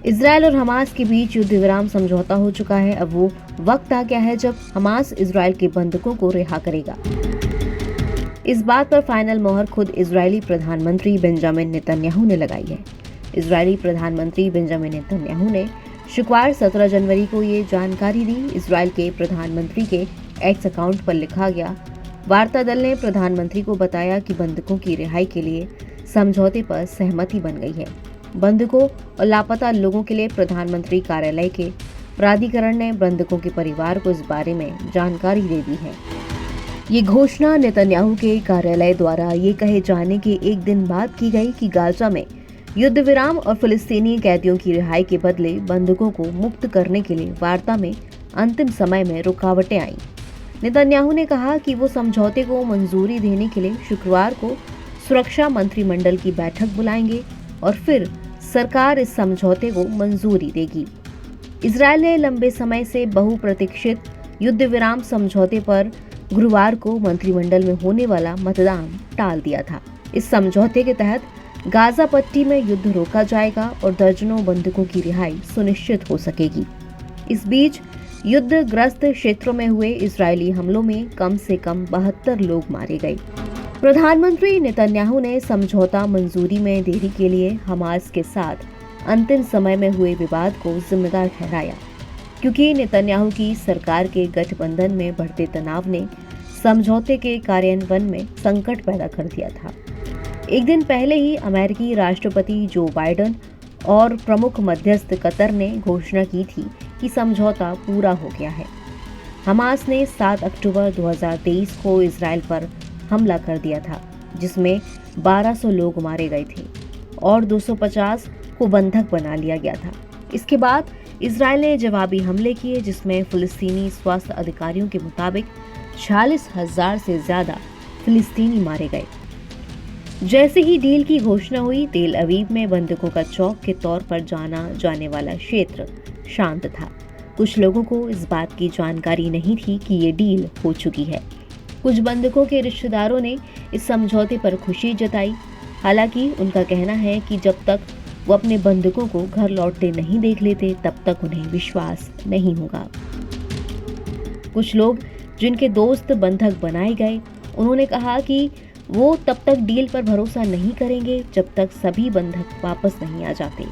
Israel और Hamas के बीच युद्ध विराम समझौता हो चुका है। अब वो वक्त आ गया है जब हमास इजरायल के बंधकों को रिहा करेगा। इस बात पर फाइनल मोहर खुद इजरायली प्रधानमंत्री बेंजामिन नेतन्याहू ने लगाई है। इजरायली प्रधानमंत्री बेंजामिन नेतन्याहू ने शुक्रवार 17 जनवरी को ये जानकारी दी। इजरायल के प्रधानमंत्री के एक्स अकाउंट पर लिखा गया वार्ता दल ने प्रधानमंत्री को बताया कि बंधकों की रिहाई के लिए समझौते पर सहमति बन गई है। बंधकों और लापता लोगों के लिए प्रधानमंत्री कार्यालय के प्राधिकरण ने बंधकों के परिवार को इस बारे में जानकारी दे दी है। ये घोषणा नेतन्याहू के कार्यालय द्वारा ये कहे जाने के एक दिन बाद की गई कि गाजा में युद्ध विराम और फिलिस्तीनी कैदियों की रिहाई के बदले बंधकों को मुक्त करने के लिए वार्ता में अंतिम समय में रुकावटें आईं। नेतन्याहू ने कहा कि वो समझौते को मंजूरी देने के लिए शुक्रवार को सुरक्षा मंत्रिमंडल की बैठक बुलाएंगे और फिर सरकार इस समझौते को मंजूरी देगी। इजरायल ने लंबे समय से बहुप्रतीक्षित युद्ध विराम समझौते पर गुरुवार को मंत्रिमंडल में होने वाला मतदान टाल दिया था। इस समझौते के तहत गाजा पट्टी में युद्ध रोका जाएगा और दर्जनों बंधकों की रिहाई सुनिश्चित हो सकेगी। इस बीच युद्धग्रस्त क्षेत्रों में हुए इजरायली हमलों में कम से कम 72 लोग मारे गए। प्रधानमंत्री नेतन्याहू ने समझौता मंजूरी में देरी के लिए हमास के साथ अंतिम समय में हुए विवाद को जिम्मेदार ठहराया, क्योंकि नेतन्याहू की सरकार के गठबंधन में बढ़ते तनाव ने समझौते के कार्यान्वयन में संकट पैदा कर दिया था। एक दिन पहले ही अमेरिकी राष्ट्रपति जो बाइडेन और प्रमुख मध्यस्थ कतर ने घोषणा की थी कि समझौता पूरा हो गया है। हमास ने 7 अक्टूबर 2023 को इजरायल पर हमला कर दिया था, जिसमें 1200 लोग मारे गए थे और 250 को बंधक बना लिया गया था। इसके बाद इजरायल ने जवाबी हमले किए, जिसमें फिलिस्तीनी स्वास्थ्य अधिकारियों के मुताबिक 46,000 से ज्यादा फिलिस्तीनी मारे गए। जैसे ही डील की घोषणा हुई, तेल अवीव में बंधकों का चौक के तौर पर जाना जाने वाला क्षेत्र शांत था। कुछ लोगों को इस बात की जानकारी नहीं थी कि ये डील हो चुकी है। कुछ बंधकों के रिश्तेदारों ने इस समझौते पर खुशी जताई। हालांकि उनका कहना है कि जब तक वो अपने बंधकों को घर लौटते नहीं देख लेते, तब तक उन्हें विश्वास नहीं होगा। कुछ लोग जिनके दोस्त बंधक बनाए गए, उन्होंने कहा कि वो तब तक डील पर भरोसा नहीं करेंगे जब तक सभी बंधक वापस नहीं आ जाते।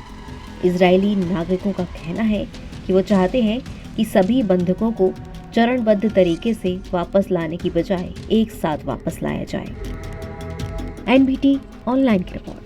इजरायली नागरिकों का कहना है कि वो चाहते हैं कि सभी बंधकों को चरणबद्ध तरीके से वापस लाने की बजाय एक साथ वापस लाया जाए। एनबीटी ऑनलाइन की रिपोर्ट।